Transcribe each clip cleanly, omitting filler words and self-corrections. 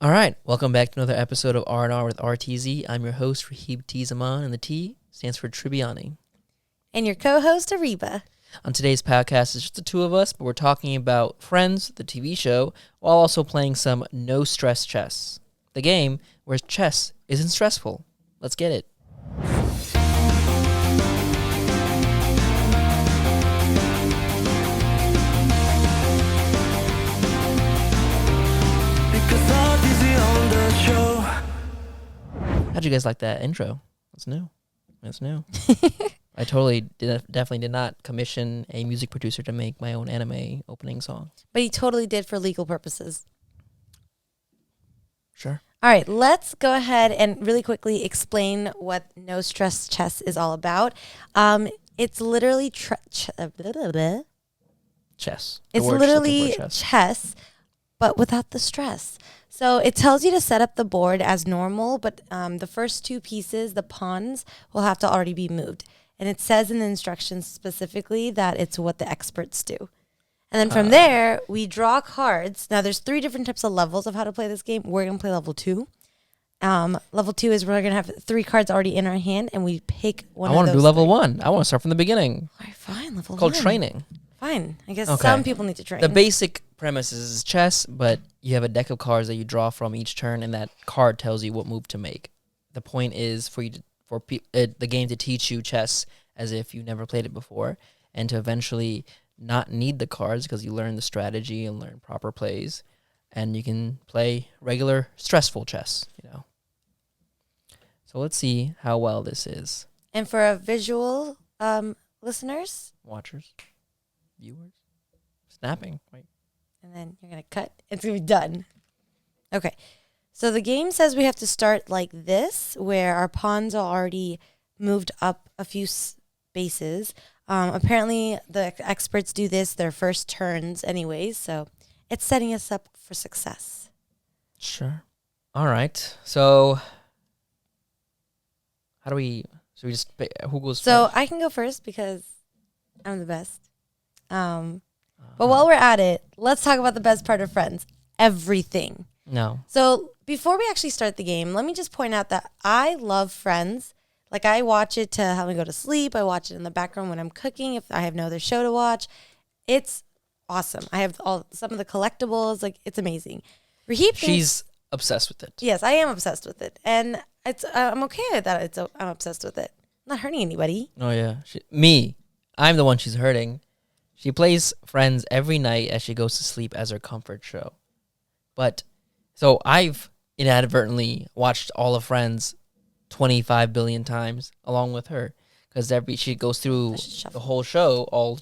All right, welcome back to another episode of R&R with RTZ. I'm your host, Rahib Zaman, and the T stands for Tribbiani. And your co-host, Areeba. On today's podcast, it's just the two of us, but we're talking about Friends, the TV show, while also playing some no-stress chess. The game where chess isn't stressful. Let's get it. How'd you guys like that intro? It's new. I definitely did not commission a music producer to make my own anime opening song. But he totally did for legal purposes. Sure. All right, let's go ahead and really quickly explain what no stress chess is all about. It's literally Chess. It's literally chess, but without the stress. So it tells you to set up the board as normal, but the first two pieces, the pawns, will have to already be moved. And it says in the instructions specifically that it's what the experts do. And then from there, we draw cards. Now, there's 3 different types of levels of how to play this game. We're going to play level 2. Level 2 is we're going to have 3 cards already in our hand, and we pick one of those. I want to do level 1. I want to start from the beginning. All right, fine, level 1. Called training. Fine. I guess some people need to train. The basic premise is chess, but you have a deck of cards that you draw from each turn, and that card tells you what move to make. The point is for the game to teach you chess as if you never played it before, and to eventually not need the cards because you learn the strategy and learn proper plays, and you can play regular stressful chess, So let's see how well this is. And for a visual listeners, watchers, viewers, snapping. Wait. And then you're going to cut. It's going to be done. Okay. So the game says we have to start like this, where our pawns are already moved up a few spaces. Apparently, the experts do this their first turns anyways, so it's setting us up for success. Sure. All right. So should we just pick, who goes first? So I can go first because I'm the best. But while we're at it, let's talk about the best part of Friends. Everything. No. So before we actually start the game, let me just point out that I love Friends. Like, I watch it to help me go to sleep. I watch it in the background when I'm cooking if I have no other show to watch. It's awesome. I have some of the collectibles. Like, it's amazing. Rahib, she's obsessed with it. Yes, I am obsessed with it. And I'm okay with that. I'm obsessed with it. I'm not hurting anybody. Oh, yeah. I'm the one she's hurting. She plays Friends every night as she goes to sleep as her comfort show. So I've inadvertently watched all of Friends 25 billion times along with her, because she goes through the whole show, all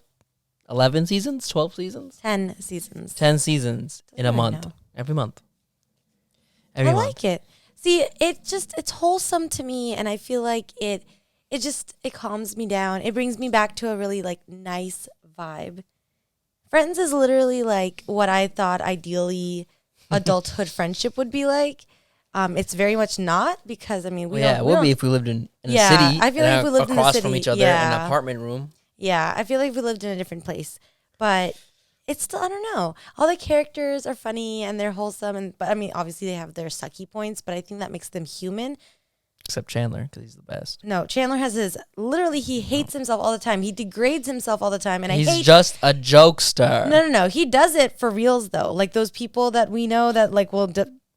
11 seasons, 12 seasons? 10 seasons. 10 seasons in a month. Every month. I like it. See, it's wholesome to me, and I feel like it calms me down. It brings me back to a really nice vibe. Friends is literally like what I thought ideally adulthood friendship would be like. It's very much not, because it would be if we lived in a city. I feel like if we lived in a city, across from each other in an apartment room. Yeah, I feel like we lived in a different place, but it's still, I don't know. All the characters are funny and they're wholesome, but obviously they have their sucky points, but I think that makes them human. Except Chandler, because he's the best. No, Chandler has he hates himself all the time. He degrades himself all the time. And he's just a jokester. No. He does it for reals, though. Like those people that we know that will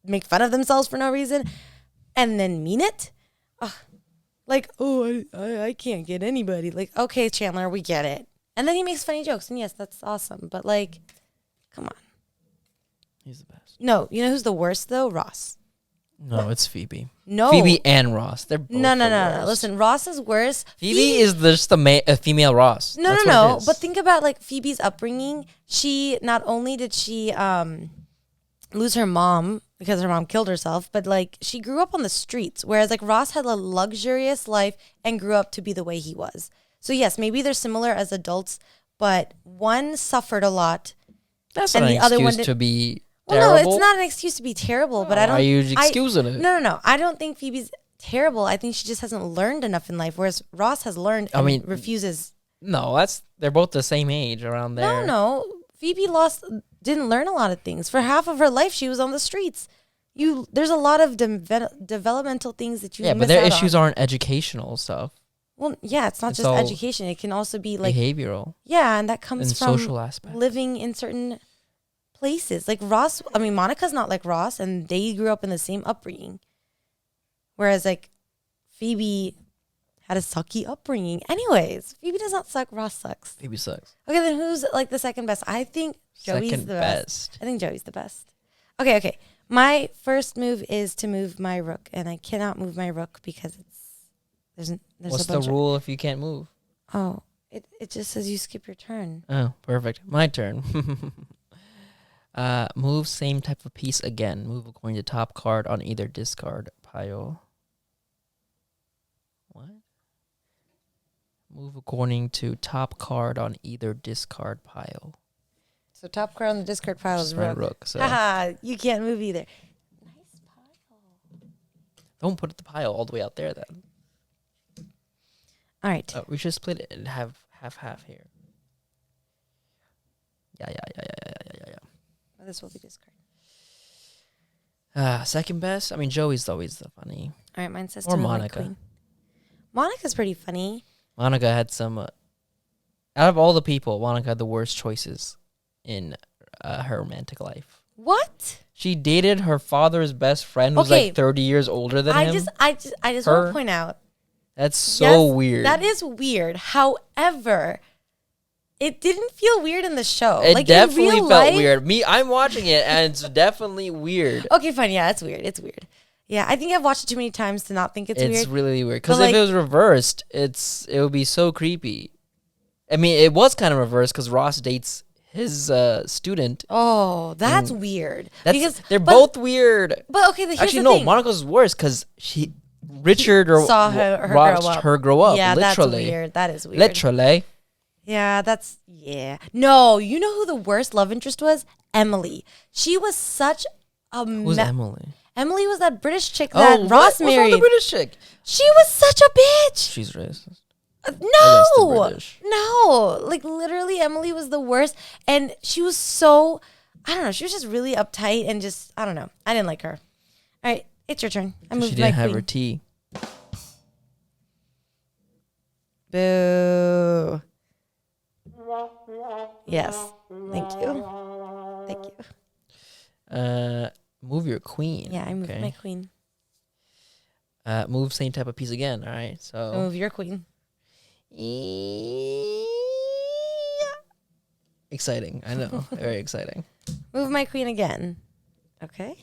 make fun of themselves for no reason and then mean it. I can't get anybody. Like, okay, Chandler, we get it. And then he makes funny jokes. And yes, that's awesome. But come on. He's the best. No, you know who's the worst, though? Ross. No, it's Phoebe. No. Phoebe and Ross. They're both No. Listen, Ross is worse. Phoebe is just a female Ross. No. But think about Phoebe's upbringing. She, not only did she lose her mom because her mom killed herself, but she grew up on the streets. Whereas Ross had a luxurious life and grew up to be the way he was. So yes, maybe they're similar as adults, but one suffered a lot. That's not an excuse to be terrible. Well, no, it's not an excuse to be terrible, but I don't. Why are you excusing it? No. I don't think Phoebe's terrible. I think she just hasn't learned enough in life, whereas Ross has learned and refuses. No, they're both the same age around there. No. Phoebe didn't learn a lot of things. For half of her life, she was on the streets. there's a lot of developmental things that you Yeah, miss but their out issues on. aren't educational stuff. Well, yeah, it's not It's just all education. It can also be like behavioral yeah, and that comes and from social aspects. living in certain places. Like Monica's not like Ross, and they grew up in the same upbringing. Whereas like Phoebe had a sucky upbringing. Anyways, Phoebe does not suck. Ross sucks. Phoebe sucks. Okay, then who's like the second best? I think Joey's Second the best. I think Joey's the best. Okay. My first move is to move my rook, and I cannot move my rook because there's What's the rule if you can't move? Oh, it just says you skip your turn. Oh, perfect. My turn. Move same type of piece again. Move according to top card on either discard pile. What? Move according to top card on either discard pile. So top card on the discard pile is my rook. rook. So Haha, you can't move either. Nice pile. don't put the pile all the way out there then. All right. We should split it and have half here. Yeah. Well, this will be discard. Second best. I mean, Joey's always the funny. All right, mine says Or to move my Monica. queen. Monica's pretty funny. Monica had some. Out of all the people, Monica had the worst choices in her romantic life. What? She dated her father's best friend, who's like 30 years older than him. I just want to point out. That's so yes, weird. That is weird. However, it didn't feel weird in the show. It like definitely in real felt life, weird. I'm watching it, and it's definitely weird. Okay, fine. Yeah, it's weird. It's weird. Yeah, I think I've watched it too many times to not think it's weird. It's really weird. Because But, if it was reversed, it would be so creepy. I mean, it was kind of reversed because Ross dates his student. Oh, that's weird. They're both weird. But okay, here's Actually, the no, thing. Monica's worse because Richard saw her watched her grow up. Yeah, literally. that's weird. That is weird. Literally. Yeah, No, you know who the worst love interest was? Emily. She was such a Who's Emily? Emily was that British chick that Ross what's married. wrong with the British chick? She was such a bitch. She's racist. No, like literally, Emily was the worst, and she was so, I don't know, she was just really uptight and just, I don't know, I didn't like her. All right, it's your turn. I moved She my didn't have queen. her tea. Boo. Yes, thank you. Move your queen. Yeah, I moved my queen. Move same type of piece again. All right, so Move your queen. Exciting. I know. Very exciting. Move my queen again. Okay.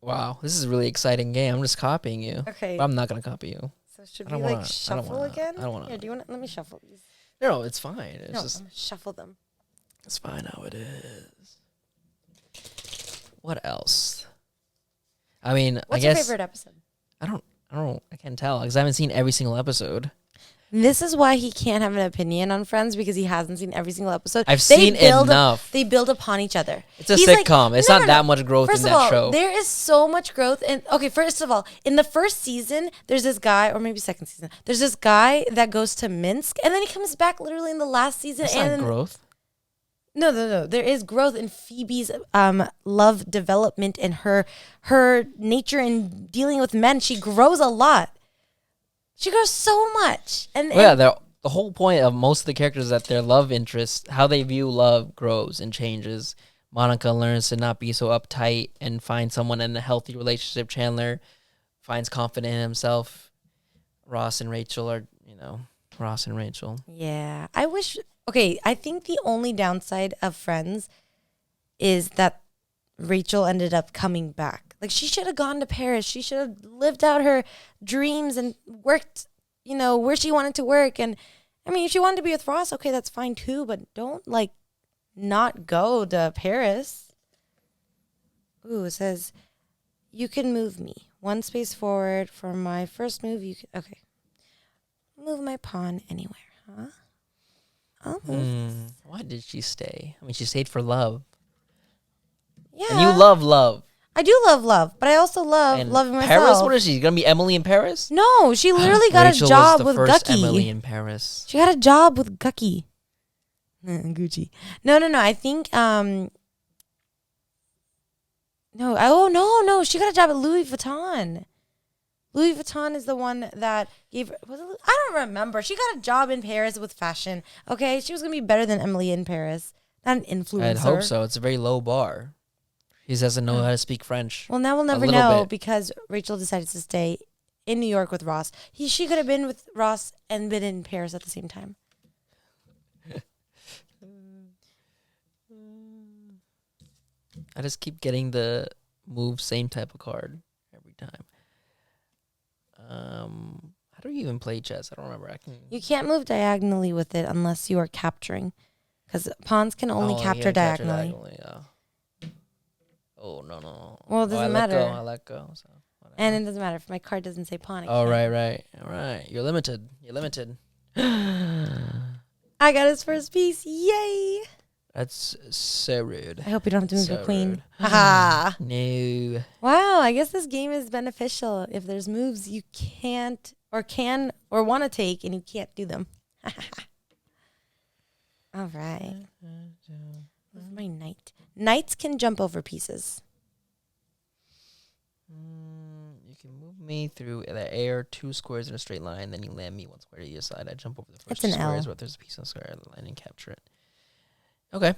Wow, this is a really exciting game. I'm just copying you. Okay. But I'm not gonna copy you. So should we shuffle again? I don't want to. Here, do you want to? Let me shuffle these. No, it's fine. It's I'm just gonna shuffle them. it's fine how it is. What else? I mean, What's I guess your favorite episode? I can't tell because I haven't seen every single episode. This is why he can't have an opinion on Friends, because he hasn't seen every single episode. I've seen enough. They build upon each other. It's a sitcom. It's not that much growth in that show. There is so much growth. And okay, first of all, in the first season, there's this guy, or maybe second season, there's this guy that goes to Minsk, and then he comes back literally in the last season. That's and not growth. No. There is growth in Phoebe's love development and her nature in dealing with men. She grows a lot. She grows so much. And the whole point of most of the characters is that their love interest, how they view love, grows and changes. Monica learns to not be so uptight and find someone in a healthy relationship. Chandler finds confidence in himself. Ross and Rachael are, Ross and Rachael. Yeah. I think the only downside of Friends is that Rachael ended up coming back. Like, she should have gone to Paris. She should have lived out her dreams and worked, where she wanted to work. And, I mean, if she wanted to be with Ross, okay, that's fine too. But don't, not go to Paris. Ooh, it says, you can move me. 1 space forward. For my first move, you can... Okay. Move my pawn anywhere, huh? I'll move. Why did she stay? I mean, she stayed for love. Yeah. And you love love. I do love love, but I also love loving myself. Paris? What is she? Gonna be Emily in Paris? No, she literally got a job with Rachel was the first Gucky. Emily in Paris. She got a job with Gucky. Gucci. No. I think no. No. She got a job at Louis Vuitton. Louis Vuitton is the one that gave her, I don't remember. She got a job in Paris with fashion. Okay, she was gonna be better than Emily in Paris. Not an influencer. I'd hope so. It's a very low bar. He doesn't know how to speak French. Well, now we'll never know because Rachel decided to stay in New York with Ross. She could have been with Ross and been in Paris at the same time. I just keep getting the move same type of card every time. How do you even play chess? I don't remember. You can't move diagonally with it unless you are capturing, because pawns can only capture diagonally. Oh no. Well, it doesn't matter. I let go. So and it doesn't matter if my card doesn't say pawn. Right. You're limited. I got his first piece. Yay! That's so rude. I hope you don't have to move your queen. Haha. No. Wow, I guess this game is beneficial if there's moves you can't or can or want to take and you can't do them. All right. Where's my knight? Knights can jump over pieces. You can move me through the air 2 squares in a straight line, then you land me 1 square to either side. I jump over the first 2 squares, but there's a piece on the square, I land and capture it. Okay.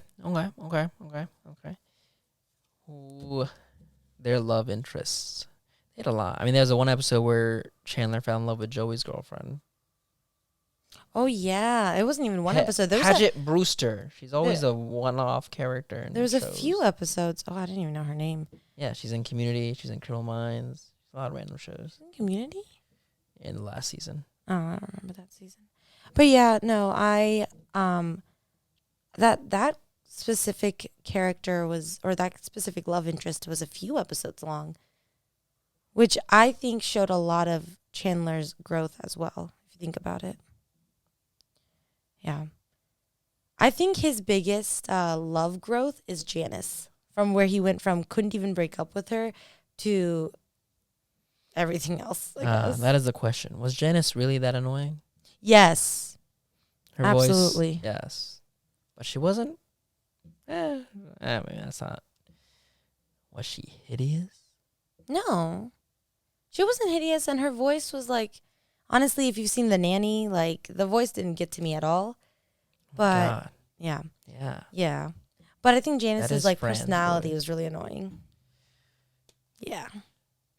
Ooh, their love interests. They had a lot. I mean, there's one episode where Chandler fell in love with Joey's girlfriend. Oh, yeah. It wasn't even one episode. There was Paget Brewster. She's always a one-off character. There was a few episodes. Oh, I didn't even know her name. Yeah, she's in Community. She's in Criminal Minds. A lot of random shows. In Community? In the last season. Oh, I don't remember that season. But yeah, no, that specific character was, or that specific love interest was a few episodes long, which I think showed a lot of Chandler's growth as well, if you think about it. Yeah. I think his biggest love growth is Janice, from where he went from couldn't even break up with her to everything else, I guess. That is the question. Was Janice really that annoying? Yes. Her absolutely. Voice, yes. But she wasn't? I mean, that's not... Was she hideous? No. She wasn't hideous, and her voice was like... Honestly, if you've seen The Nanny, like, the voice didn't get to me at all. But, God. Yeah. Yeah. But I think Janice's, like, personality was really annoying. Yeah.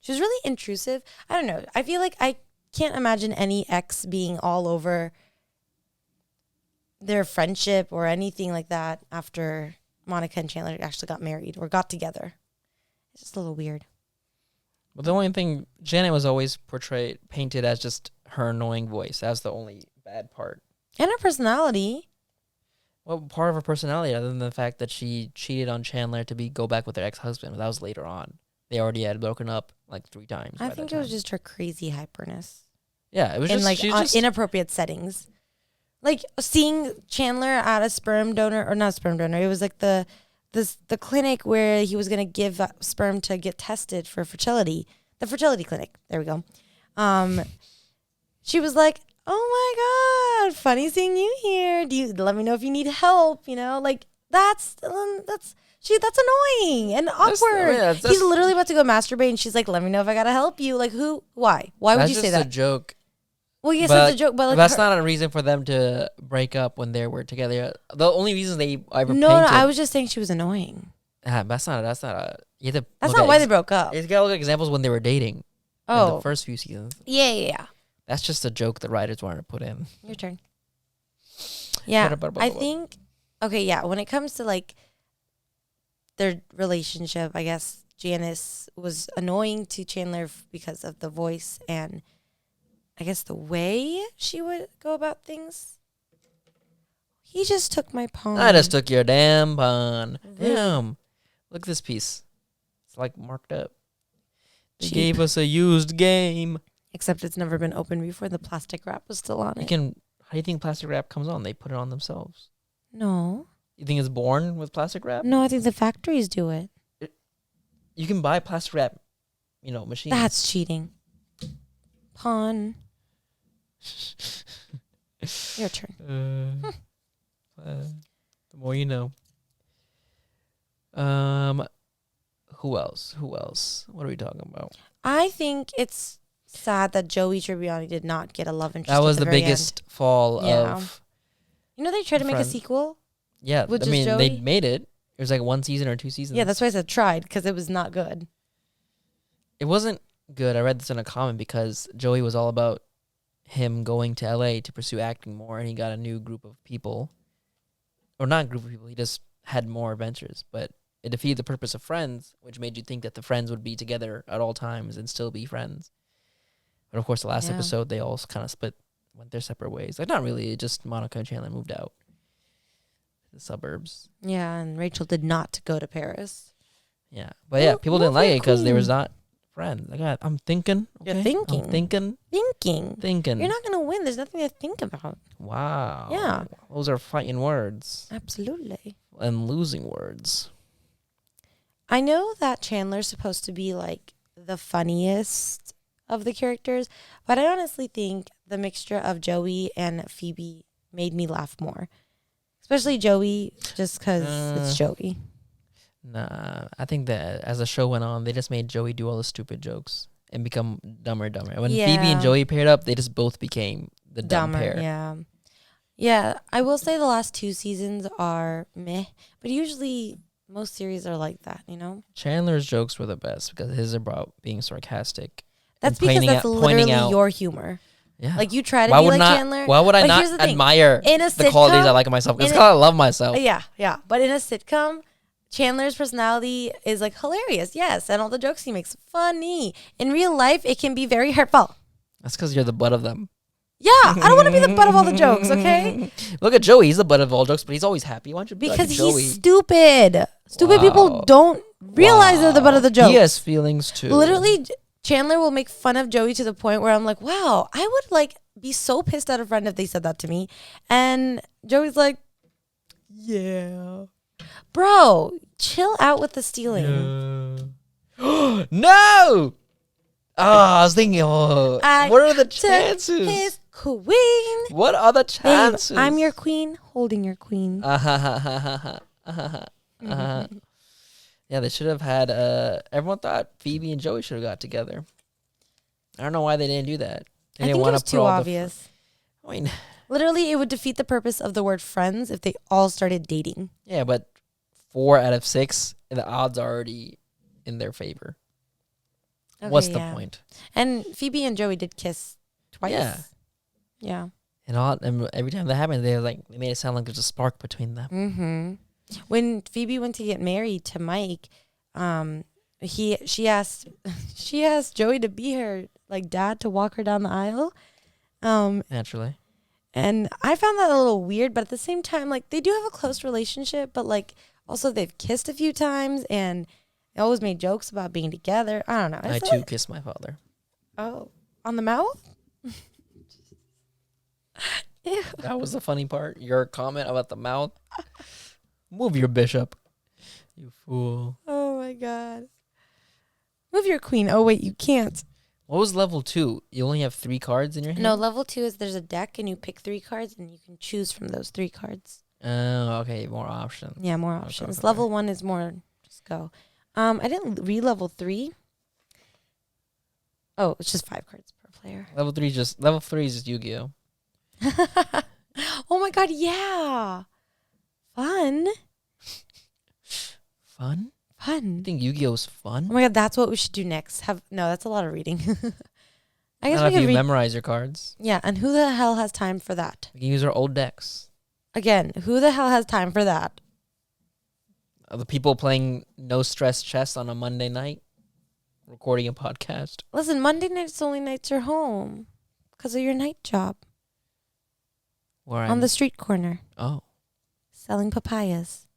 She was really intrusive. I don't know. I feel like I can't imagine any ex being all over their friendship or anything like that after Monica and Chandler actually got married or got together. It's just a little weird. Well, the only thing, Janet was always painted as just her annoying voice. That's the only bad part. And her personality. Well, part of her personality, other than the fact that she cheated on Chandler to go back with her ex-husband, but that was later on. They already had broken up like 3 times. I think it was just her crazy hyperness. Yeah, it was just... In like inappropriate settings. Like seeing Chandler at a sperm donor, or not a sperm donor, it was like the clinic where he was going to give sperm to get tested for fertility. The fertility clinic. There we go. She was like, "Oh my God, funny seeing you here. Let me know if you need help?" You know, like that's annoying and awkward. He's literally about to go masturbate, and she's like, "Let me know if I gotta help you." Like, who? Why? Why would you say that? That's just a joke. Well, yes, that's a joke, but like that's not a reason for them to break up when they were together. The only reason they ever no, I was just saying she was annoying. That's not a. You have to. That's not why they broke up. You gotta look at examples when they were dating. Oh, in the first few seasons. Yeah. That's just a joke the writers wanted to put in. Your turn. Yeah, I think. Okay, yeah. When it comes to like their relationship, I guess Janice was annoying to Chandler because of the voice and I guess the way she would go about things. He just took my pawn. I just took your damn pawn. Damn. Look at this piece. It's like marked up. They gave us a used game. Except it's never been opened before. The plastic wrap was still on it. How do you think plastic wrap comes on? They put it on themselves. No. You think it's born with plastic wrap? No, I think the factories do it. You can buy plastic wrap, machines. That's cheating. Pawn. Your turn. The more you know. Who else? What are we talking about? I think it's sad that Joey Tribbiani did not get a love interest. That was at the very biggest fall of. You know, they tried to make a Friends. sequel. Yeah, With I just mean, Joey? they made it. It was like 1 season or 2 seasons. Yeah, that's why I said tried, because it was not good. It wasn't good. I read this in a comment because Joey was all about him going to LA to pursue acting more, and he got a new group of people. Or not group of people, he just had more adventures. But it defeated the purpose of Friends, which made you think that the friends would be together at all times and still be friends. But of course, the last episode, they all kind of went their separate ways. Like, not really, just Monica and Chandler moved out to the suburbs. Yeah, and Rachel did not go to Paris. Yeah, but yeah, people didn't like it because they was not friends. I'm thinking. Okay? You're thinking. I'm thinking. You're not going to win. There's nothing to think about. Wow. Yeah. Those are fighting words. Absolutely. And losing words. I know that Chandler's supposed to be like the funniest of the characters, but I honestly think the mixture of Joey and Phoebe made me laugh more. Especially Joey, just because it's Joey. Nah, I think that as the show went on, they just made Joey do all the stupid jokes and become dumber and dumber. When Phoebe and Joey paired up, they just both became the dumb pair. Yeah. Yeah, I will say the last 2 seasons are meh, but usually most series are like that, you know? Chandler's jokes were the best because his are about being sarcastic. That's because that's literally your humor. Yeah. Like, you try to be like Chandler. Why would I not admire the qualities I like in myself? It's because I love myself. Yeah. But in a sitcom, Chandler's personality is like hilarious, yes, and all the jokes he makes funny. In real life, it can be very hurtful. That's because you're the butt of them. Yeah, I don't want to be the butt of all the jokes, okay? Look at Joey. He's the butt of all jokes, but he's always happy. Why don't you be because like Joey? He's stupid. Stupid people don't realize they're the butt of the jokes. He has feelings too. Literally, Chandler will make fun of Joey to the point where I'm like, wow, I would like be so pissed at a friend if they said that to me. And Joey's like, yeah. Bro, chill out with the stealing. Yeah. No! Oh, I was thinking, what are the chances? His queen. What are the chances? Babe, I'm your queen, holding your queen. Yeah, they should have had, everyone thought Phoebe and Joey should have got together. I don't know why they didn't do that. I think it was too obvious. I mean, literally, it would defeat the purpose of the word friends if they all started dating. Yeah, but 4 out of 6, the odds are already in their favor. Okay, what's the point? And Phoebe and Joey did kiss twice. Yeah. And every time that happened, they made it sound like there's a spark between them. Mm-hmm. When Phoebe went to get married to Mike, she asked Joey to be her dad to walk her down the aisle. Naturally. And I found that a little weird, but at the same time, they do have a close relationship, but also they've kissed a few times and they always made jokes about being together. I don't know. I too kissed my father. Oh, on the mouth? Ew. That was the funny part. Your comment about the mouth. Move your bishop. You fool. Oh my God. Move your queen. Oh wait, you can't. What was level 2? You only have 3 cards in your hand? No, level 2 is there's a deck and you pick 3 cards and you can choose from those 3 cards. Oh, okay. More options. Yeah, more options. Okay. Level 1 is more just go. I didn't read level 3. Oh, it's just 5 cards per player. Level 3 is just Yu-Gi-Oh. Oh my God, yeah. Fun. Fun? Fun. You think Yu-Gi-Oh is fun? Oh my God, that's what we should do next. No, that's a lot of reading. I guess we can memorize your cards. Yeah, and who the hell has time for that? We can use our old decks. Again, who the hell has time for that? The people playing no stress chess on a Monday night, recording a podcast. Listen, Monday night's the only nights you're home because of your night job. On the street corner. Oh. Selling papayas.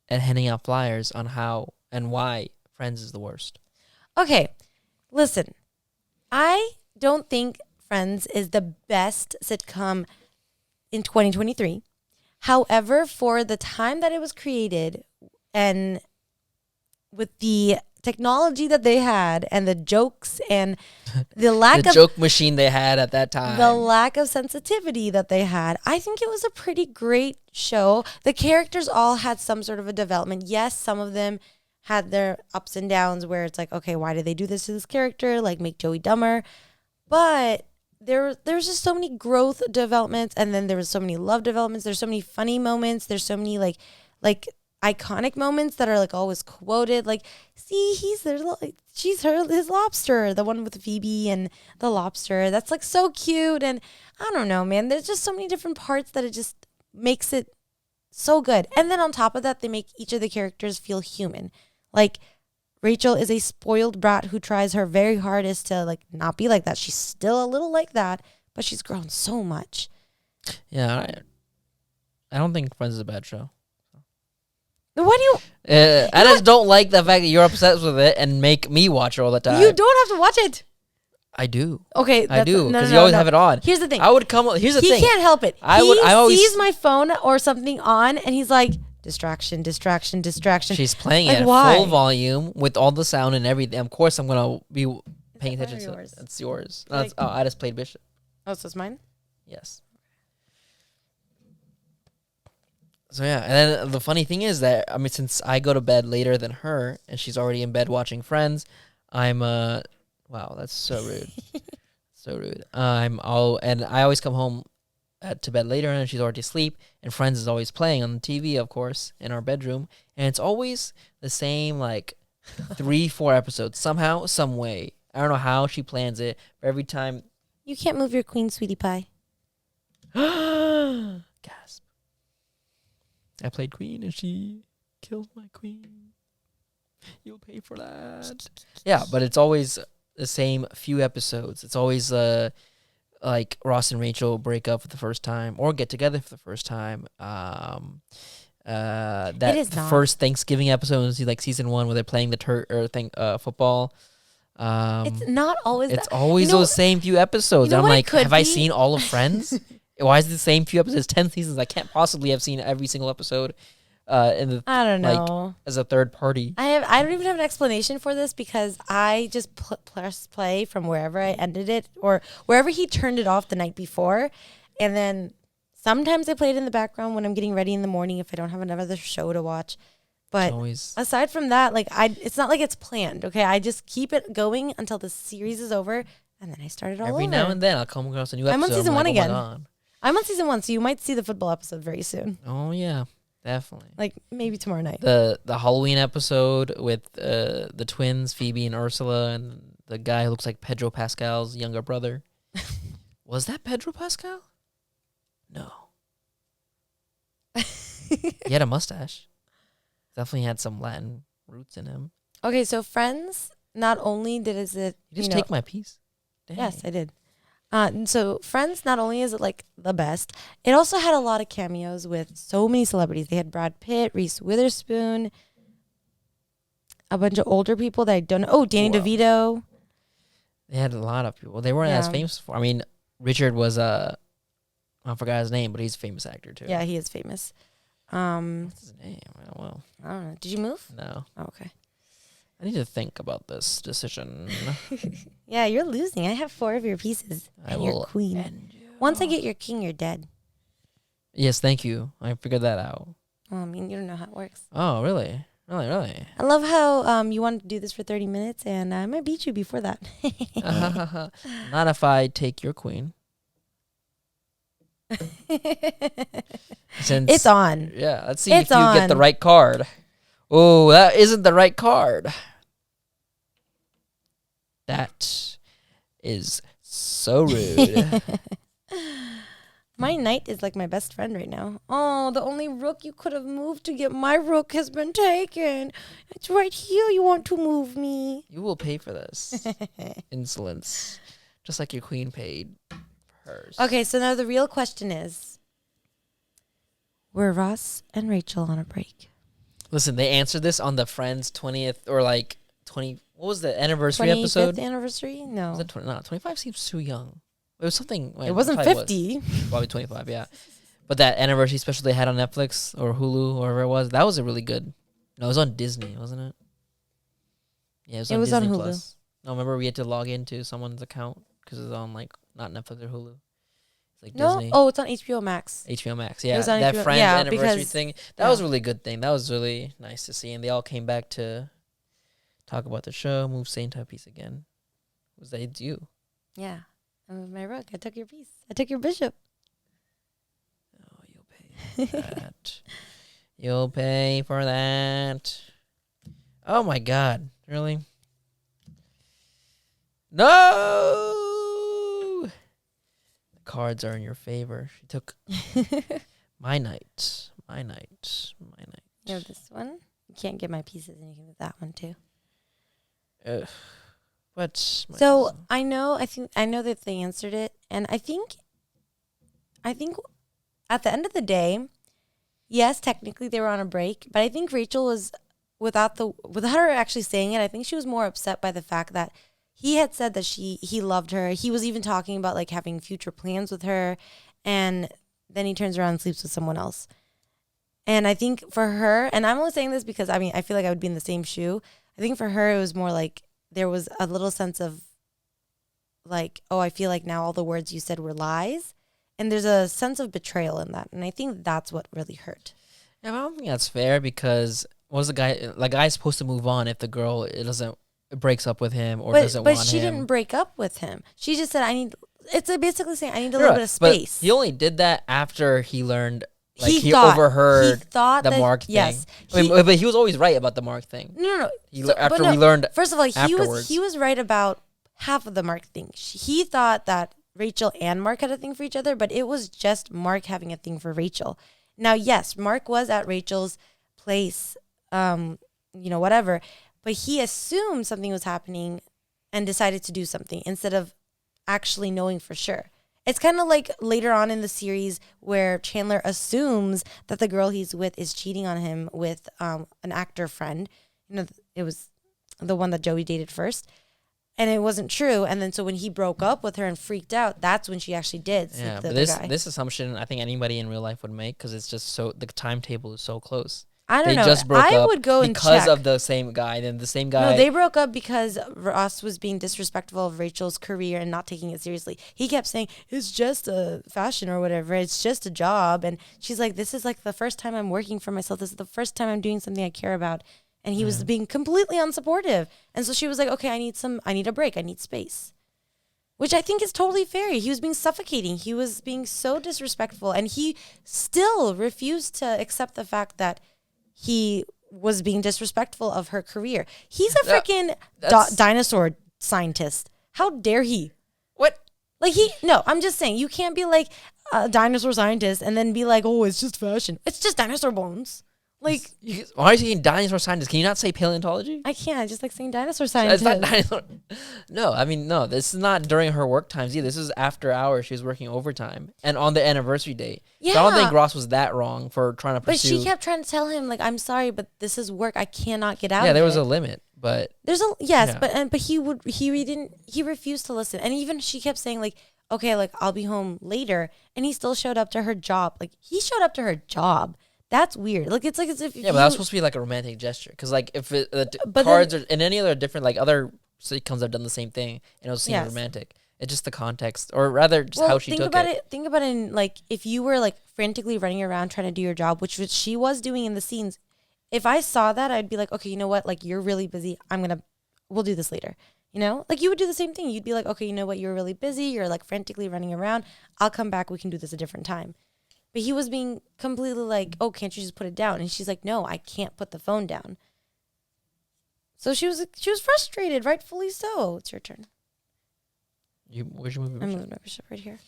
And handing out flyers on how and why Friends is the worst. Okay, listen. I don't think Friends is the best sitcom in 2023. However, for the time that it was created and with the technology that they had and the jokes and the lack the of joke machine they had at that time. the lack of sensitivity that they had, I think it was a pretty great show. The characters all had some sort of a development. Yes, some of them had their ups and downs where it's like, okay, why did they do this to this character? Like make Joey dumber. But there's just so many growth developments, and then there was so many love developments. There's so many funny moments. There's so many like iconic moments that are like always quoted. Like, see, his lobster, the one with Phoebe and the lobster. That's like so cute. And I don't know, man. There's just so many different parts that it just makes it so good. And then on top of that, they make each of the characters feel human. Like, Rachel is a spoiled brat who tries her very hardest to like not be like that. She's still a little like that, but she's grown so much. Yeah, I don't think Friends is a bad show. Why do you? I just don't like the fact that you're obsessed with it and make me watch it all the time. You don't have to watch it. I do. Okay, I do because you always have it on. Here's the thing. Here's the thing. He can't help it. I always sees my phone or something on, and he's like, distraction. She's playing like, it at why? full volume with all the sound and everything. Of course, I'm gonna be paying attention to yours? it. It's yours. Like, I just played Bishop. Oh, so it's mine? Yes. So yeah, and then the funny thing is that since I go to bed later than her and she's already in bed watching Friends, I'm wow, that's so rude. So rude. And I always come home to bed later and she's already asleep, and Friends is always playing on the TV, of course, in our bedroom, and it's always the same like 3-4 episodes somehow, some way. I don't know how she plans it, but every time You can't move your queen, sweetie pie. gasp. I played queen and she killed my queen. You'll pay for that. Yeah, but it's always the same few episodes. It's always like Ross and Rachael break up for the first time or get together for the first time. That is not. first Thanksgiving episode is like season 1 where they're playing the football. It's not always It's that. always those same few episodes. You know I'm what it like, could have I be? seen all of Friends? Why is it the same few episodes? 10 seasons. I can't possibly have seen every single episode. In the I don't know. as a third party. I don't even have an explanation for this because I just press play from wherever I ended it or wherever he turned it off the night before, and then sometimes I play it in the background when I'm getting ready in the morning if I don't have another show to watch. But aside from that, like it's not like it's planned. Okay, I just keep it going until the series is over, and then I start it all over. Every now and then I'll come across a new episode. I'm on season 1 like, again. Oh my God. I'm on season 1, so you might see the football episode very soon. Oh yeah, definitely. Like maybe tomorrow night. The Halloween episode with the twins, Phoebe and Ursula, and the guy who looks like Pedro Pascal's younger brother. Was that Pedro Pascal? No. He had a mustache. Definitely had some Latin roots in him. Okay, so Friends, not only You just take my piece. Dang. Yes, I did. So Friends, not only is it like the best, it also had a lot of cameos with so many celebrities. They had Brad Pitt, Reese Witherspoon, a bunch of older people that I don't know. Oh, Danny DeVito. They had a lot of people. They weren't as famous for. I mean, Richard was I forgot his name, but he's a famous actor too. Yeah, he is famous. What's his name? Well, I don't know. Did you move? No. Oh, okay. I need to think about this decision. Yeah, you're losing. I have 4 of your pieces. And your queen. Once I get your king, you're dead. Yes, thank you. I figured that out. Well, I mean, you don't know how it works. Oh, really? Really? I love how you wanted to do this for 30 minutes, and I might beat you before that. Not if I take your queen. It's on. Yeah, let's see if you get the right card. Oh, that isn't the right card. That is so rude. My knight is like my best friend right now. Oh, the only rook you could have moved to get my rook has been taken. It's right here. You want to move me. You will pay for this. Insolence. Just like your queen paid for hers. Okay, so now the real question is, were Ross and Rachael on a break? Listen, they answered this on the Friends 20th or like 20. What was the anniversary 25th episode? Anniversary? No. Was it 20? No, 25 seems too young. It was something. It wasn't 50. Probably 25, yeah. But that anniversary special they had on Netflix or Hulu or wherever it was, that was a really good. No, it was on Disney, wasn't it? Yeah, it was on Disney Hulu. Plus. No, remember we had to log into someone's account because it's on like not Netflix or Hulu. It's like No, Disney. oh, it's on HBO Max. HBO Max. It Yeah, was on that HBO Friends yeah, anniversary because- thing. That was a really good thing. That was really nice to see, and they all came back to talk about the show, move same type piece again. Was that you? Yeah, I moved my rug. I took your piece. I took your bishop. Oh, you'll pay for that. You'll pay for that. Oh my God! Really? No! The cards are in your favor. She took my knight. My knight. My knight. You have this one. You can't get my pieces, and you can have that one too. What's So I know that they answered it, and I think at the end of the day, yes, technically they were on a break, but I think Rachel was without her actually saying it. I think she was more upset by the fact that he had said that he loved her. He was even talking about like having future plans with her, and then he turns around and sleeps with someone else. And I think for her, and I'm only saying this because I mean I feel like I would be in the same shoe. I think for her it was more like there was a little sense of like, oh, I feel like now all the words you said were lies. And there's a sense of betrayal in that. And I think that's what really hurt. Yeah, I don't think that's fair because was the guy's supposed to move on if the girl it breaks up with him or doesn't want him. But she didn't break up with him. She just said, it's basically saying I need a little bit of space. But he only did that after he learned. Like he overheard the Mark thing. Yes, but he was always right about the Mark thing. No. We learned. First of all, afterwards. he was right about half of the Mark thing. He thought that Rachel and Mark had a thing for each other, but it was just Mark having a thing for Rachel. Now, yes, Mark was at Rachel's place, whatever, but he assumed something was happening and decided to do something instead of actually knowing for sure. It's kind of like later on in the series where Chandler assumes that the girl he's with is cheating on him with an actor friend. It was the one that Joey dated first. And it wasn't true. And then so when he broke up with her and freaked out, that's when she actually did sleep with the guy. This assumption I think anybody in real life would make because it's just the timetable is so close. I don't know. They just broke up I would go and check. Because of the same guy. Then the same guy. No, they broke up because Ross was being disrespectful of Rachel's career and not taking it seriously. He kept saying, it's just a fashion or whatever. It's just a job. And she's like, this is like the first time I'm working for myself. This is the first time I'm doing something I care about. And he was being completely unsupportive. And so she was like, okay, I need a break. I need space. Which I think is totally fair. He was being suffocating. He was being so disrespectful. And he still refused to accept the fact that he was being disrespectful of her career. He's a freaking dinosaur scientist. How dare he? What? I'm just saying, you can't be like a dinosaur scientist and then be like, oh, it's just fashion. It's just dinosaur bones. Like, why are you saying dinosaur scientist? Can you not say paleontology? I can't. I just like saying dinosaur scientist. It's not dinosaur. No, I mean, no. This is not during her work times either. This is after hours. She was working overtime and on the anniversary date. Yeah. So I don't think Ross was that wrong for trying to pursue. But she kept trying to tell him, like, I'm sorry, but this is work. I cannot get out. Yeah, of there was it. a limit, but but he refused to listen, and even she kept saying like, okay, like I'll be home later, and he still showed up to her job. Like he showed up to her job. That's weird. Like it's like as if but that was supposed to be like a romantic gesture. Because like if cards are in any other different like other sitcoms have done the same thing and it was seen romantic. It's just the context, or rather, just how she took it. Think about it in like if you were like frantically running around trying to do your job, which she was doing in the scenes. If I saw that, I'd be like, okay, you know what? Like you're really busy. We'll do this later. You know, like you would do the same thing. You'd be like, okay, you know what? You're really busy. You're like frantically running around. I'll come back. We can do this a different time. But he was being completely like, oh, can't you just put it down? And she's like, no, I can't put the phone down. So she was frustrated, rightfully so. It's your turn. Where's your movie? I'm moving my bishop right here.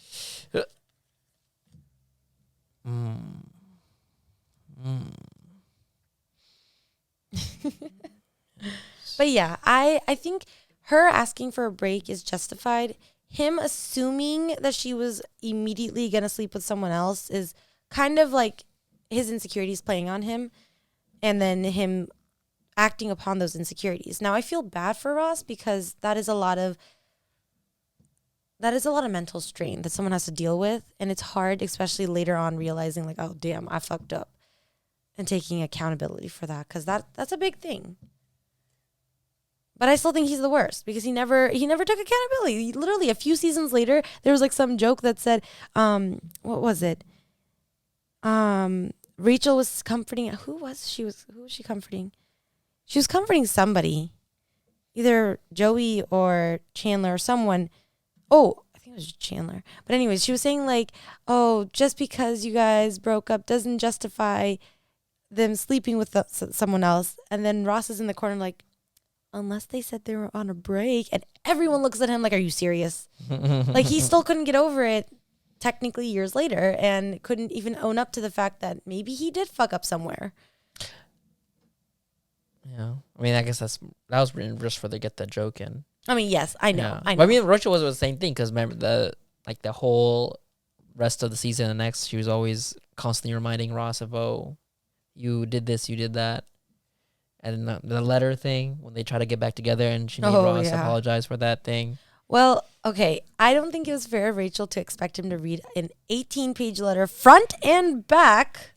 But yeah, I think her asking for a break is justified. Him assuming that she was immediately going to sleep with someone else is kind of like his insecurities playing on him and then him acting upon those insecurities. Now, I feel bad for Ross because that is a lot of mental strain that someone has to deal with. And it's hard, especially later on, realizing like, oh, damn, I fucked up and taking accountability for that because that's a big thing. But I still think he's the worst because he never took accountability. Literally, a few seasons later, there was like some joke that said, what was it? Rachel was comforting. Who was she comforting? She was comforting somebody, either Joey or Chandler or someone. Oh, I think it was Chandler. But anyways, she was saying like, oh, just because you guys broke up doesn't justify them sleeping with someone else. And then Ross is in the corner like, unless they said they were on a break. And everyone looks at him like, are you serious? Like, he still couldn't get over it technically years later and couldn't even own up to the fact that maybe he did fuck up somewhere. Yeah. I mean, I guess that was written just for to get the joke in. I mean, yes, I know. Yeah. I know. But I mean, Rachel was the same thing because remember the whole rest of the season and next, she was always constantly reminding Ross of, oh, you did this, you did that. And the letter thing, when they try to get back together and she made Ross apologize for that thing. Well, okay. I don't think it was fair of Rachel to expect him to read an 18-page letter front and back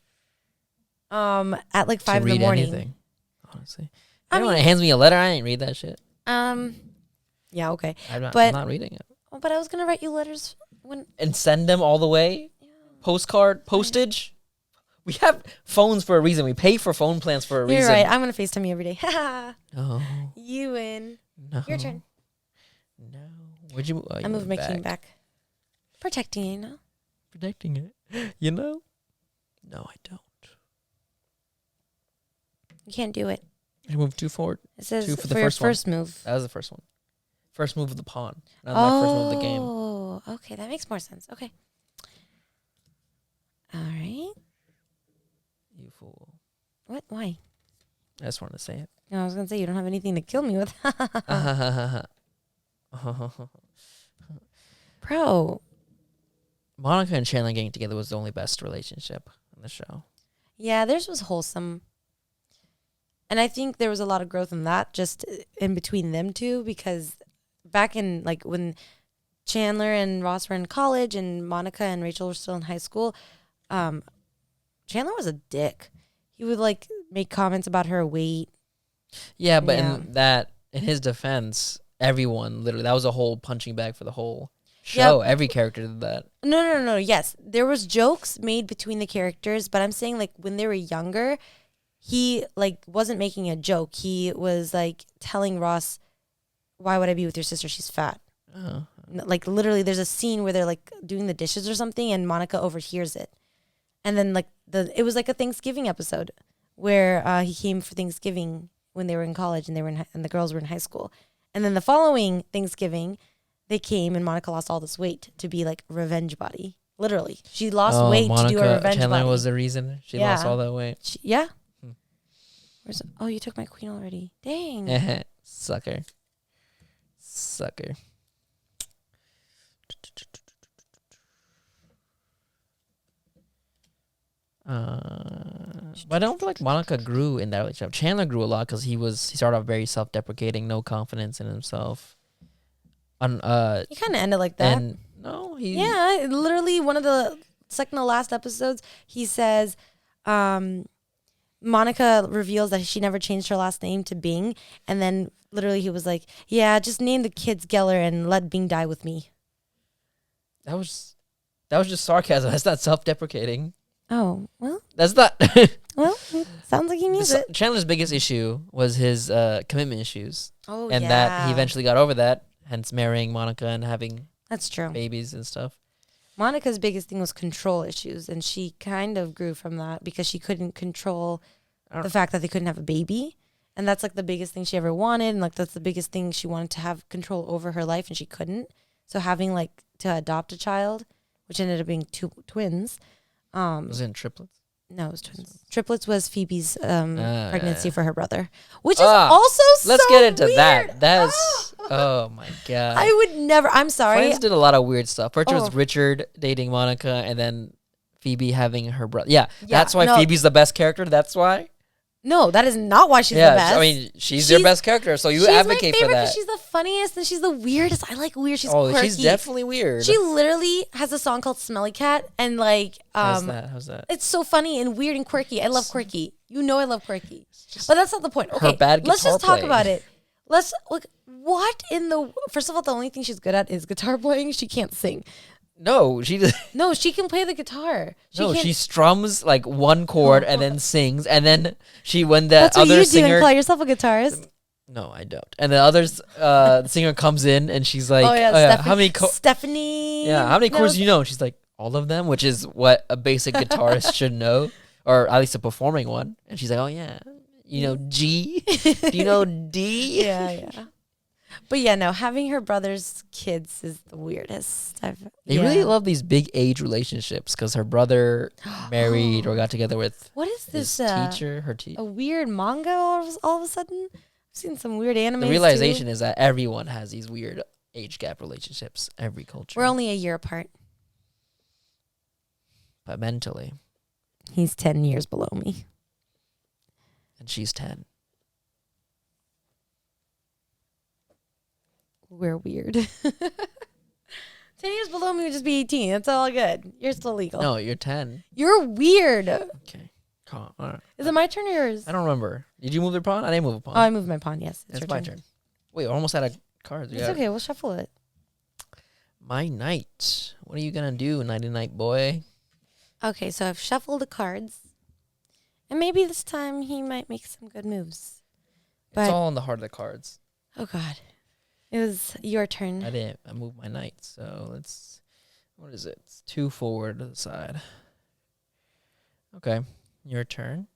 at like 5 in the morning. Anything, honestly. Anyone hands me a letter, I ain't read that shit. Yeah, okay. I'm not reading it. Oh, but I was going to write you letters and send them all the way? Yeah. Postcard, postage? We have phones for a reason. We pay for phone plans for a reason. You're right. I'm going to FaceTime you every day. Oh. You win. No. Your turn. No. Where'd you I moved my king back. Protecting it, you know? Protecting it. You know? No, I don't. You can't do it. I moved 2 forward. It says 2 for the first move. That was the first one. First move of the pawn. Not my first move of the game. Oh, okay. That makes more sense. Okay. All right. You fool. What? Why? I just wanted to say it. No, I was going to say, you don't have anything to kill me with. Bro. Monica and Chandler getting together was the only best relationship on the show. Yeah, theirs was wholesome. And I think there was a lot of growth in that just in between them two because back in like when Chandler and Ross were in college and Monica and Rachel were still in high school, Chandler was a dick. He would like make comments about her weight. Yeah, but in his defense, everyone literally, that was a whole punching bag for the whole show. Yep. Every character did that. No. Yes, there was jokes made between the characters, but I'm saying like when they were younger, he like wasn't making a joke. He was like telling Ross, "Why would I be with your sister? She's fat." Oh. Like literally, there's a scene where they're like doing the dishes or something, and Monica overhears it, and then like it was like a Thanksgiving episode where he came for Thanksgiving when they were in college and and the girls were in high school, and then the following Thanksgiving, they came and Monica lost all this weight to be like revenge body. Literally, she lost weight to do a revenge Chandler body. Was the reason she lost all that weight. Yeah. Oh, you took my queen already. Dang. Sucker. But I don't feel like Monica grew in that relationship. Chandler grew a lot because he started off very self-deprecating, no confidence in himself. He kind of ended like that. And literally one of the second to last episodes, he says, Monica reveals that she never changed her last name to Bing, and then literally he was like, "Yeah, just name the kids Geller and let Bing die with me." That was just sarcasm. That's not self-deprecating. Oh, well. That's not. Well, sounds like he means it. Chandler's biggest issue was his commitment issues. Oh, and that he eventually got over that, hence marrying Monica and having that's true babies and stuff. Monica's biggest thing was control issues, and she kind of grew from that because she couldn't control the fact that they couldn't have a baby. And that's like the biggest thing she ever wanted, and like that's the biggest thing she wanted to have control over her life, and she couldn't. So having like to adopt a child, which ended up being twins. Was it in triplets? No, it was twins. Triplets was Phoebe's pregnancy for her brother, which is also let's get into weird. That. That's oh my god. I would never. I'm sorry. Friends did a lot of weird stuff. First was Richard dating Monica, and then Phoebe having her brother. Yeah, that's why Phoebe's the best character. That's why. No, that is not why she's the best. I mean, she's their best character, so you advocate for that. She's the funniest and she's the weirdest. I like weird. She's quirky. She's definitely weird. She literally has a song called "Smelly Cat," and like, how's that? It's so funny and weird and quirky. I love quirky. You know, I love quirky, but that's not the point. Okay, her bad let's just talk about it. Let's look. What in the? First of all, the only thing she's good at is guitar playing. She can't sing. No, she does. No, she can play the guitar. She strums like one chord and then sings, and then when the That's what other you singer. do and call yourself a guitarist. No, I don't. And the the singer comes in and she's like, how many Stephanie? Yeah, how many chords do you know? And she's like, all of them, which is what a basic guitarist should know, or at least a performing one. And she's like, oh yeah, you know G? Do you know D? Yeah. But yeah, no, having her brother's kids is the weirdest. They really love these big age relationships because her brother married or got together with what is this teacher? A weird manga all of a sudden? I've seen some weird anime. The realization is that everyone has these weird age gap relationships. Every culture. We're only a year apart. But mentally. He's 10 years below me. And she's 10. We're weird. 10 years below me would just be 18. That's all good. You're still legal. No, you're 10. You're weird. Okay. All right. Is it my turn or yours? I don't remember. Did you move the pawn? I didn't move a pawn. Oh, I moved my pawn, yes. It's my turn. Wait, we're almost out of cards. It's okay. We'll shuffle it. My knight. What are you going to do, nighty night boy? Okay, so I've shuffled the cards. And maybe this time he might make some good moves. But it's all in the heart of the cards. Oh, God. It was your turn. I moved my knight, so what is it? It's 2 forward to the side. Okay, your turn.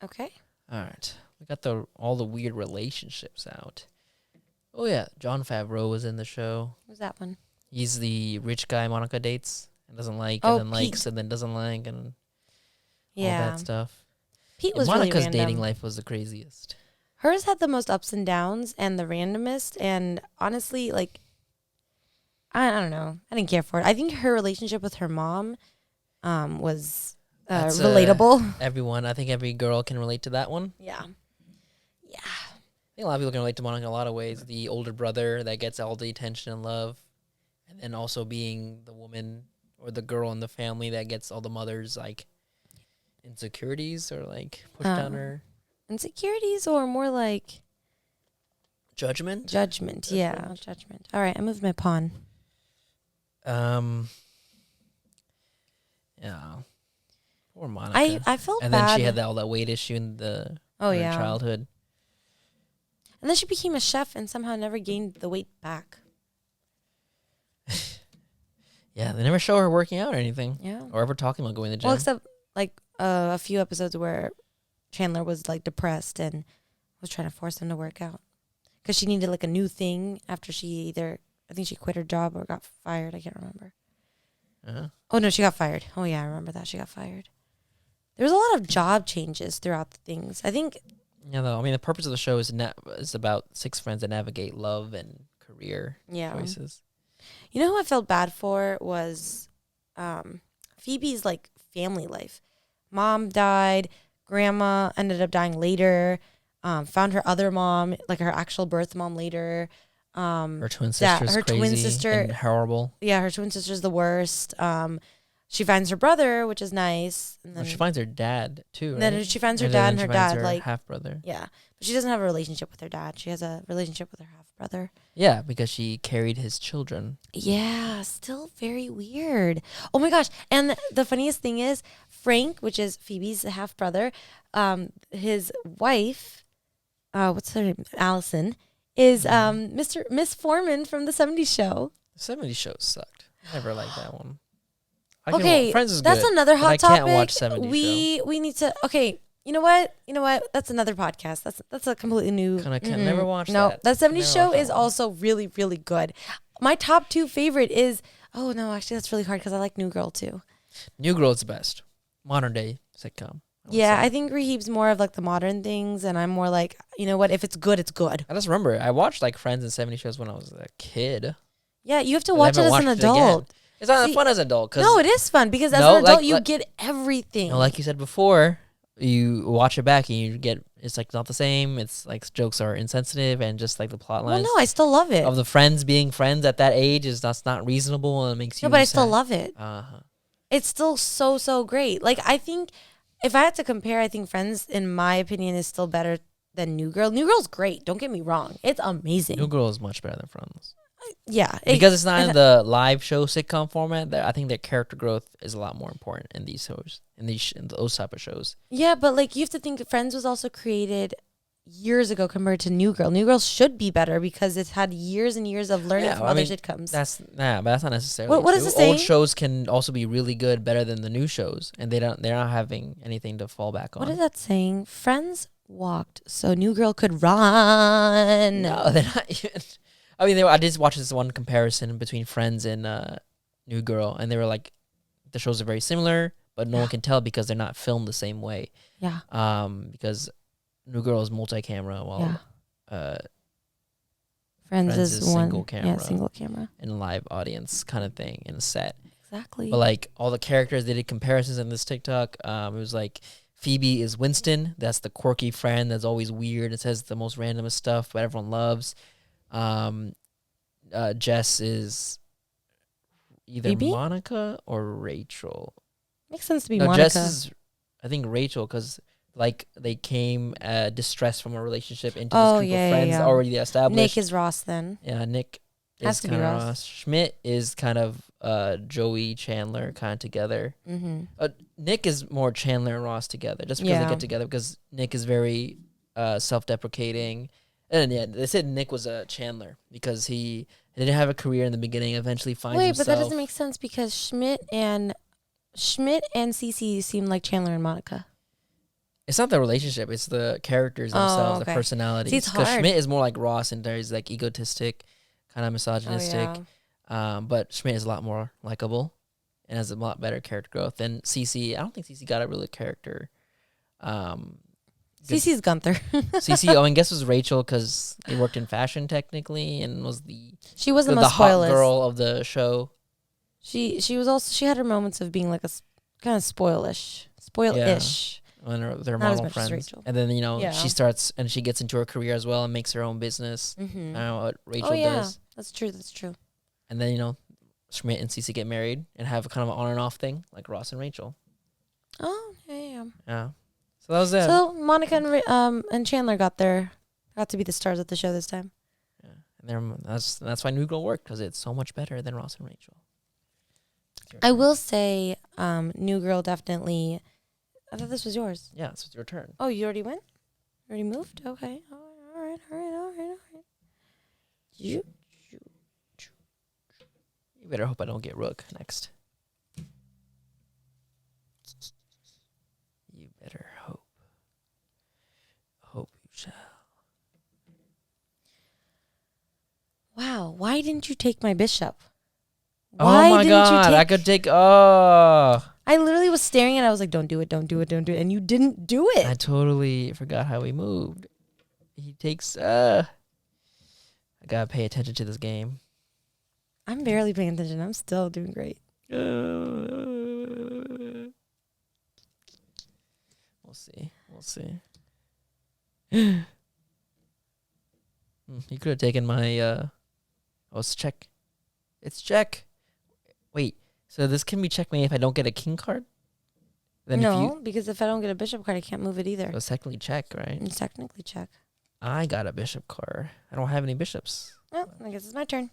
Okay. All right. We got all the weird relationships out. Oh, yeah. Jon Favreau was in the show. Who's that one? He's the rich guy Monica dates and doesn't like and then likes and then doesn't like and all that stuff. Pete was Monica's really random. dating life was the craziest. Hers had the most ups and downs and the randomest. And honestly, like, I don't know. I didn't care for it. I think her relationship with her mom was relatable. I think every girl can relate to that one. Yeah. I think a lot of people can relate to Monica in a lot of ways. The older brother that gets all the attention and love. And then also being the woman or the girl in the family that gets all the mother's, like, insecurities or, like, pushed on her. Insecurities or more like judgment. Yeah, judgment. All right, I moved my pawn. Yeah. Poor Monica. I felt and bad. Then she had all that weight issue in her childhood. And then she became a chef and somehow never gained the weight back. Yeah, they never show her working out or anything. Yeah. Or ever talking about going to the gym. Well, except like a few episodes where Chandler was like depressed and was trying to force him to work out because she needed like a new thing after I think she quit her job or got fired. I can't remember. Oh no, she got fired. Oh yeah, I remember that she got fired. There was a lot of job changes throughout the things. I think. Yeah, though. I mean, the purpose of the show is about 6 friends that navigate love and career choices. You know who I felt bad for was Phoebe's like family life. Mom died. Grandma ended up dying later. Found her other mom, like her actual birth mom later. Her twin sister's crazy twin sister and horrible. Yeah, her twin sister's the worst. She finds her brother, which is nice. And then she finds her dad too. Right? Then she finds her dad and her dad, like half brother. Yeah, but she doesn't have a relationship with her dad. She has a relationship with her half brother. Yeah, because she carried his children. Yeah, still very weird. Oh my gosh! And the funniest thing is Frank, which is Phoebe's half brother, his wife, what's her name? Allison, is Miss Foreman from the '70s show. The '70s show sucked. I never liked that one. Friends is that's good, another hot topic. I can't watch 70s we need to. Okay, you know what? That's another podcast. That's a completely new. I can never watch that. No, that 70s show is also really, really good. My top 2 favorite is. Oh no, actually that's really hard because I like New Girl too. New Girl is the best modern day sitcom. I think Rahib's more of like the modern things, and I'm more like, you know what? If it's good, it's good. I just remember I watched like Friends and 70 shows when I was a kid. Yeah, you have to watch it as an adult. It's not fun as an adult. No, it is fun because as an adult you get everything. No, like you said before, you watch it back and you get it's like not the same. It's like jokes are insensitive and just like the plot lines. Well, no, I still love it. Of the friends being friends at that age that's not reasonable and it makes you. No, but sad. I still love it. It's still so great. Like I think if I had to compare, I think Friends, in my opinion, is still better than New Girl. New Girl's great. Don't get me wrong. It's amazing. New Girl is much better than Friends. Yeah. Because it's not in the live show sitcom format, I think their character growth is a lot more important in these shows, in those type of shows. Yeah, but like you have to think Friends was also created years ago compared to New Girl. New Girl should be better because it's had years and years of learning from other sitcoms. But that's not necessarily what is it saying? Old shows can also be really good, better than the new shows, and they're not having anything to fall back on. What is that saying? Friends walked so New Girl could run. No, they're not even. I mean, I did watch this one comparison between Friends and New Girl, and they were like, the shows are very similar, but no one can tell because they're not filmed the same way. Yeah. Because New Girl is multi-camera, while Friends is single camera. Yeah, single camera. And live audience kind of thing in a set. Exactly. But like all the characters, they did comparisons in this TikTok. It was like Phoebe is Winston. That's the quirky friend that's always weird. It says the most randomest stuff, but everyone loves. Jess is either Phoebe? Monica or Rachel. Makes sense to be No, Monica. Jess is, I think, Rachel, because like they came distressed from a relationship into this group of friends already established. Nick is Ross then. Yeah, Nick Has is to be kind of Ross. Ross. Schmidt is kind of Joey, Chandler kind of together. Mm-hmm. Nick is more Chandler and Ross together, just because they get together, because Nick is very self-deprecating. And yeah, they said Nick was a Chandler because he didn't have a career in the beginning, eventually finds himself. Wait, but that doesn't make sense because Schmidt and Cece seem like Chandler and Monica. It's not the relationship; it's the characters themselves, the personalities. See, it's hard. Because Schmidt is more like Ross, and he's like egotistic, kind of misogynistic. But Schmidt is a lot more likable and has a lot better character growth than Cece. I don't think Cece got a real character. Cece's Gunther. Cece, I guess was Rachel because they worked in fashion technically, and was she was the most hot girl of the show. She was also, she had her moments of being like a kind of spoilish. And their model friends, and then she starts and she gets into her career as well and makes her own business. Mm-hmm. I don't know what Rachel does. That's true. And then Schmidt and Cece get married and have kind of an on and off thing like Ross and Rachel. Oh yeah. So that was it. So Monica and Chandler got to be the stars of the show this time. Yeah, and that's why New Girl worked, because it's so much better than Ross and Rachel. I will say, New Girl definitely. I thought this was yours. Yeah, it's your turn. Oh, you already went? You already moved? Okay. All right. You better hope I don't get Rook next. You better hope. Hope you shall. Wow. Why didn't you take my bishop? Oh my God. I could take. Oh. I literally was staring and I was like, don't do it. And you didn't do it. I totally forgot how he moved. He takes. I gotta pay attention to this game. I'm barely paying attention. I'm still doing great. We'll see. You could have taken my. It's check. It's check. Wait. So this can be checkmate if I don't get a king card? Then no, because if I don't get a bishop card, I can't move it either. So it's technically check, right? It's technically check. I got a bishop card. I don't have any bishops. Oh, I guess it's my turn.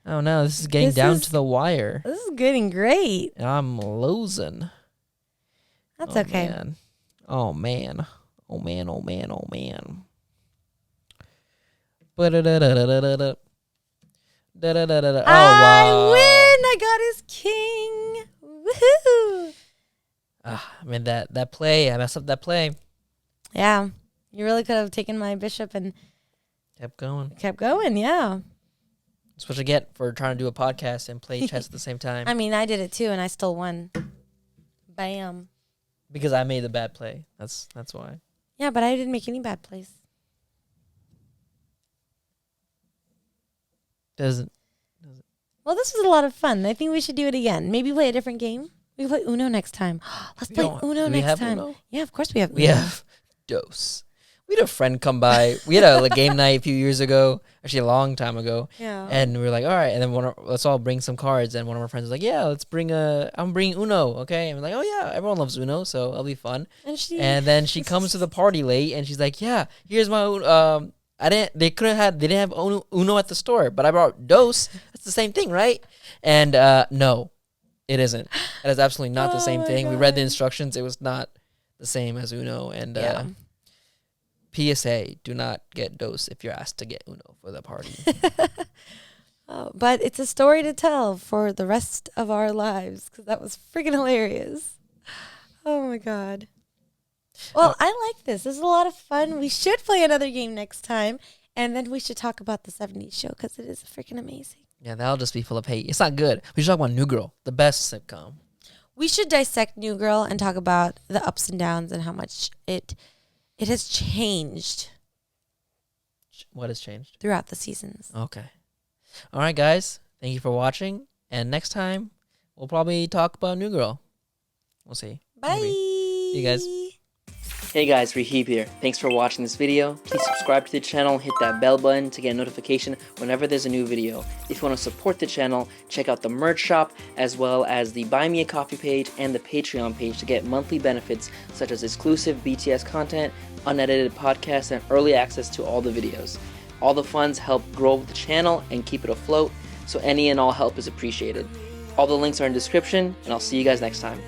Oh no, this is getting down to the wire. This is getting great. I'm losing. That's okay. Man. Oh man. Ba-da-da-da-da-da-da. Da-da-da-da-da. Oh, I wow. win! I got his king. Woohoo! I mean that play. I messed up that play. Yeah, you really could have taken my bishop and Kept going. Yeah. That's what you get for trying to do a podcast and play chess at the same time. I mean, I did it too, and I still won. Bam. Because I made the bad play. That's why. Yeah, but I didn't make any bad plays. Doesn't. Well, this was a lot of fun. I think we should do it again. Maybe play a different game. We can play Uno next time. Let's play Uno next time. Uno? Yeah, of course we have Uno. We have Dos. We had a friend come by. We had a game night a few years ago, actually a long time ago. Yeah. And we were like, all right. And then let's all bring some cards. And one of our friends was like, yeah, I'm bringing Uno, okay? And we're like, oh yeah, everyone loves Uno, so it'll be fun. And then she comes to the party late, and she's like, yeah, here's my they didn't have Uno at the store, but I brought Dos. That's the same thing, right? And no, it isn't. That is absolutely not the same thing. God. We read the instructions. It was not the same as Uno. And PSA, do not get Dos if you're asked to get Uno for the party. But it's a story to tell for the rest of our lives because that was freaking hilarious. Oh, my God. Well, I like this. This is a lot of fun. We should play another game next time. And then we should talk about the 70s show because it is freaking amazing. Yeah, that'll just be full of hate. It's not good. We should talk about New Girl, the best sitcom. We should dissect New Girl and talk about the ups and downs and how much it has changed. What has changed? Throughout the seasons. Okay. All right, guys. Thank you for watching. And next time, we'll probably talk about New Girl. We'll see. Bye. Maybe. See you guys. Hey guys, Rahib here. Thanks for watching this video. Please subscribe to the channel, hit that bell button to get a notification whenever there's a new video. If you want to support the channel, check out the merch shop, as well as the Buy Me a Coffee page and the Patreon page to get monthly benefits such as exclusive BTS content, unedited podcasts, and early access to all the videos. All the funds help grow the channel and keep it afloat, so any and all help is appreciated. All the links are in the description, and I'll see you guys next time.